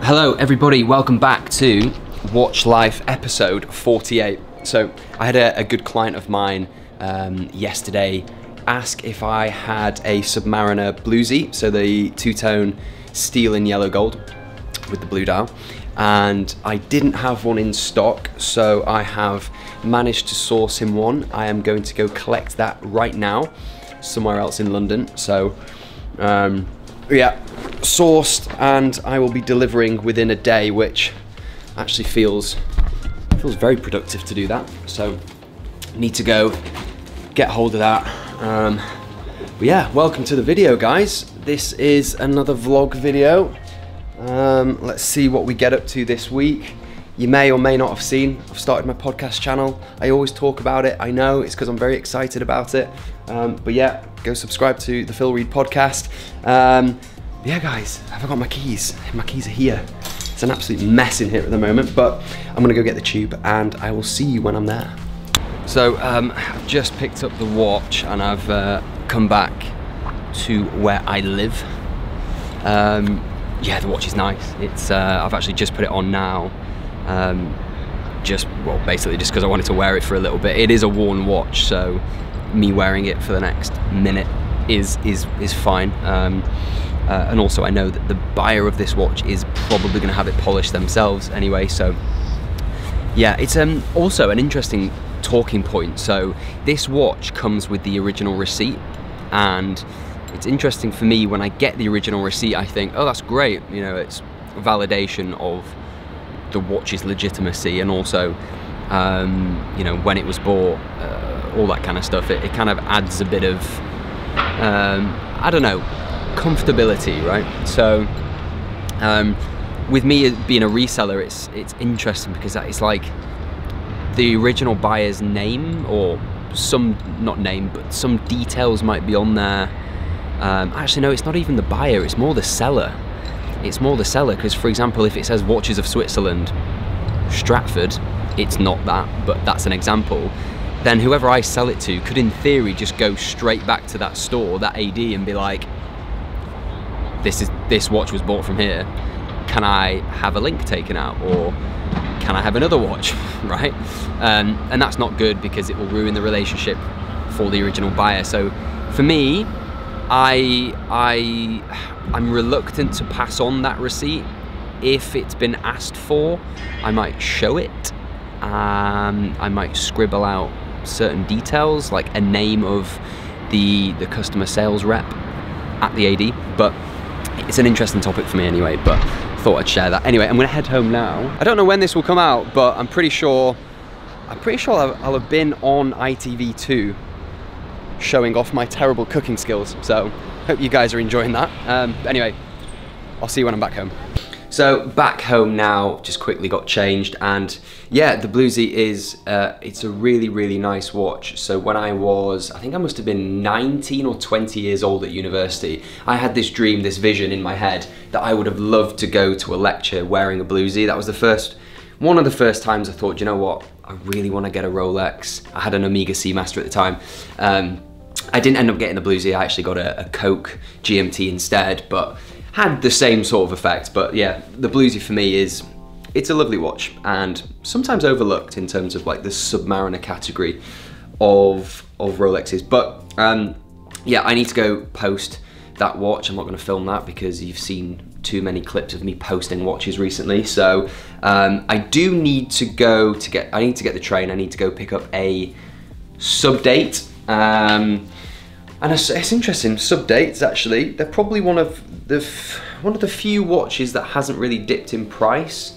Hello everybody, welcome back to Watch Life episode 48. So I had a good client of mine yesterday ask if I had a Submariner bluesy, so the two-tone steel and yellow gold with the blue dial, and I didn't have one in stock, so I have managed to source him one. I am going to go collect that right now somewhere else in London. So yeah, sourced, and I will be delivering within a day, which actually feels very productive to do that. So need to go get hold of that. But yeah, welcome to the video, guys. This is another vlog video. Let's see what we get up to this week. You may or may not have seen, I've started my podcast channel. I always talk about it. I know it's because I'm very excited about it. But yeah, go subscribe to the Phil Reed podcast. Yeah, guys, have I got my keys? My keys are here. It's an absolute mess in here at the moment, but I'm gonna go get the tube and I will see you when I'm there. So I've just picked up the watch and I've come back to where I live. Yeah, the watch is nice. It's I've actually just put it on now. Basically just because I wanted to wear it for a little bit. It is a worn watch, so me wearing it for the next minute is fine. And also I know that the buyer of this watch is probably going to have it polished themselves anyway, so yeah, it's also an interesting talking point. So this watch comes with the original receipt, and it's interesting for me when I get the original receipt. I think, oh, that's great, you know, it's validation of the watch's legitimacy, and also you know, when it was bought, all that kind of stuff. It kind of adds a bit of I don't know, comfortability, right? So with me being a reseller, it's interesting because it's like the original buyer's name, or some, not name, but some details might be on there. Actually no, it's not even the buyer, it's more the seller. It's more the seller, because for example, if it says Watches of Switzerland, Stratford, it's not that, but that's an example. Then whoever I sell it to could in theory just go straight back to that store, that AD, and be like, this watch was bought from here, can I have a link taken out, or can I have another watch, right? And that's not good because it will ruin the relationship for the original buyer. So for me, I'm reluctant to pass on that receipt. If it's been asked for, I might show it. I might scribble out certain details, like a name of the customer sales rep at the AD, but it's an interesting topic for me anyway, but thought I'd share that. Anyway, I'm gonna head home now. I don't know when this will come out, but I'm pretty sure I'll have been on ITV2 showing off my terrible cooking skills, so hope you guys are enjoying that. Anyway, I'll see you when I'm back home. So back home now, just quickly got changed, and yeah, the bluesy is, it's a really, really nice watch. So when I think I must have been 19 or 20 years old at university, I had this dream, this vision in my head that I would have loved to go to a lecture wearing a bluesy. That was one of the first times I thought, you know what, I really want to get a Rolex. I had an Omega Seamaster at the time. I didn't end up getting the bluesy, I actually got a Coke GMT instead, but had the same sort of effect. But yeah, the bluesy for me it's a lovely watch, and sometimes overlooked in terms of like the Submariner category of Rolexes. But yeah, I need to go post that watch. I'm not going to film that because you've seen too many clips of me posting watches recently. So I do need to go I need to get the train. I need to go pick up a sub date. And it's interesting, sub dates actually, they're probably one of the few watches that hasn't really dipped in price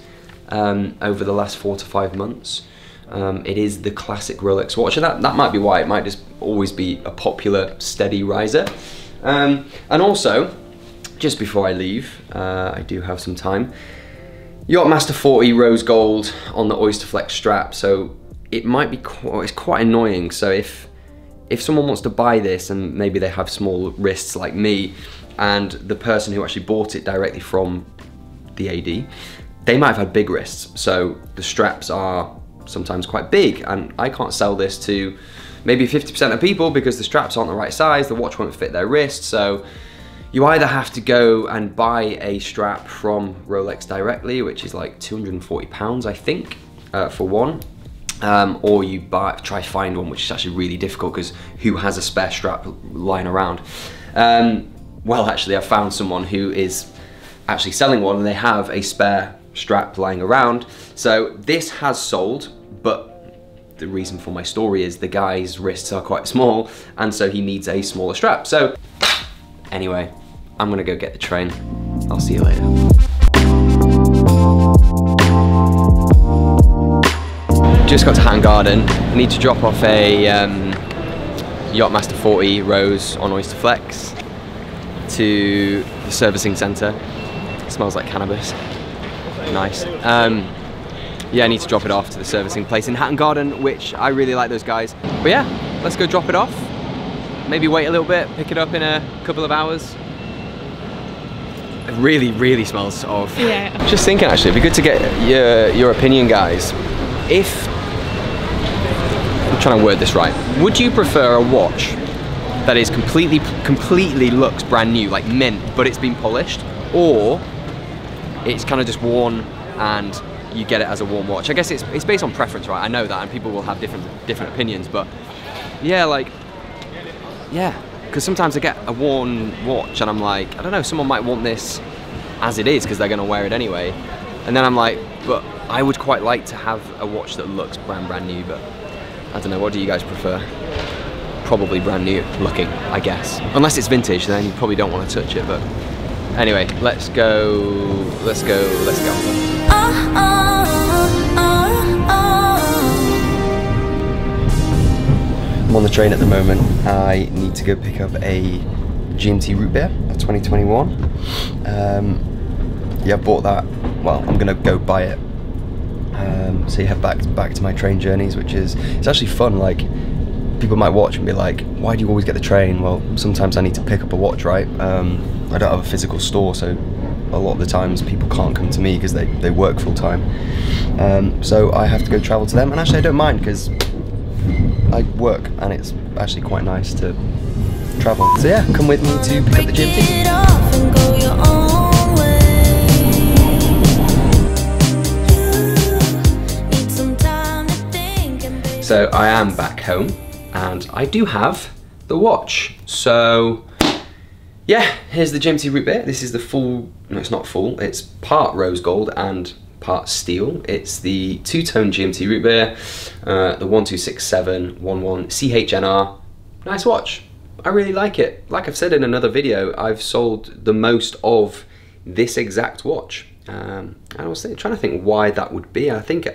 over the last 4 to 5 months. It is the classic Rolex watch, and that might be why. It might just always be a popular, steady riser. And also, just before I leave, I do have some time. Yachtmaster 40 rose gold on the Oyster Flex strap, so it might be it's quite annoying. So if someone wants to buy this and maybe they have small wrists like me, and the person who actually bought it directly from the AD, they might have had big wrists, so the straps are sometimes quite big, and I can't sell this to maybe 50% of people because the straps aren't the right size, the watch won't fit their wrist. So You either have to go and buy a strap from Rolex directly, which is like £240, I think, for one. Or you try to find one, which is actually really difficult because who has a spare strap lying around? Well, actually, I found someone who is actually selling one, and they have a spare strap lying around. So this has sold, but the reason for my story is the guy's wrists are quite small, and so he needs a smaller strap. So anyway, I'm gonna go get the train. I'll see you later. Just got to Hatton Garden. I need to drop off a Yachtmaster 40 Rose on Oyster Flex to the servicing centre. It smells like cannabis. Nice. Yeah, I need to drop it off to the servicing place in Hatton Garden, which I really like those guys. But yeah, let's go drop it off. Maybe wait a little bit, pick it up in a couple of hours. It really, really smells of. Yeah. Just thinking, actually, it'd be good to get your opinion, guys. If, I'm trying to word this right, would you prefer a watch that is completely looks brand new, like mint, but it's been polished, or it's kind of just worn and you get it as a worn watch? I guess it's based on preference, right? I know that, and people will have different opinions, but yeah, like, yeah, because sometimes I get a worn watch and I'm like, I don't know, someone might want this as it is because they're going to wear it anyway, and then I'm like, but I would quite like to have a watch that looks brand new, but I don't know, what do you guys prefer? Probably brand new looking, I guess. Unless it's vintage, then you probably don't want to touch it, but anyway, let's go. I'm on the train at the moment. I need to go pick up a GMT root beer, a 2021. Yeah, I bought that. Well, I'm gonna go buy it. So you head back to my train journeys, which is, it's actually fun. Like, people might watch and be like, why do you always get the train? Well, sometimes I need to pick up a watch, right? I don't have a physical store, so a lot of the times people can't come to me because they work full time. So I have to go travel to them, and actually I don't mind because I work and it's actually quite nice to travel. So yeah, come with me to pick up the GMT. So I am back home and I do have the watch. So yeah, here's the GMT root beer. This is the full, no, it's not full, it's part rose gold and part steel. It's the two-tone GMT root beer, the 126711 CHNR. Nice watch. I really like it. Like I've said in another video, I've sold the most of this exact watch. I was trying to think why that would be. I think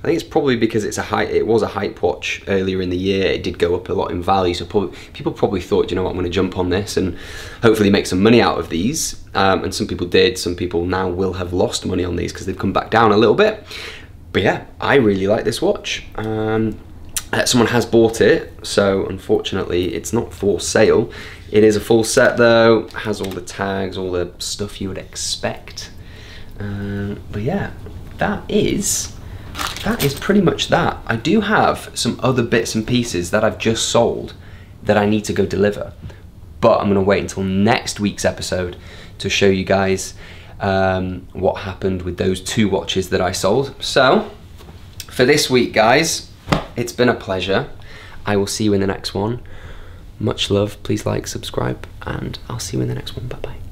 it's probably because it was a hype watch earlier in the year. It did go up a lot in value, so people probably thought, you know what, I'm going to jump on this and hopefully make some money out of these. And some people did. Some people now will have lost money on these because they've come back down a little bit. But yeah, I really like this watch. Someone has bought it, so unfortunately it's not for sale. It is a full set though. It has all the tags, all the stuff you would expect. But yeah, that is pretty much that. I do have some other bits and pieces that I've just sold that I need to go deliver, but I'm gonna wait until next week's episode to show you guys what happened with those two watches that I sold. So for this week, guys, it's been a pleasure. I will see you in the next one. Much love, please like, subscribe, and I'll see you in the next one. Bye bye.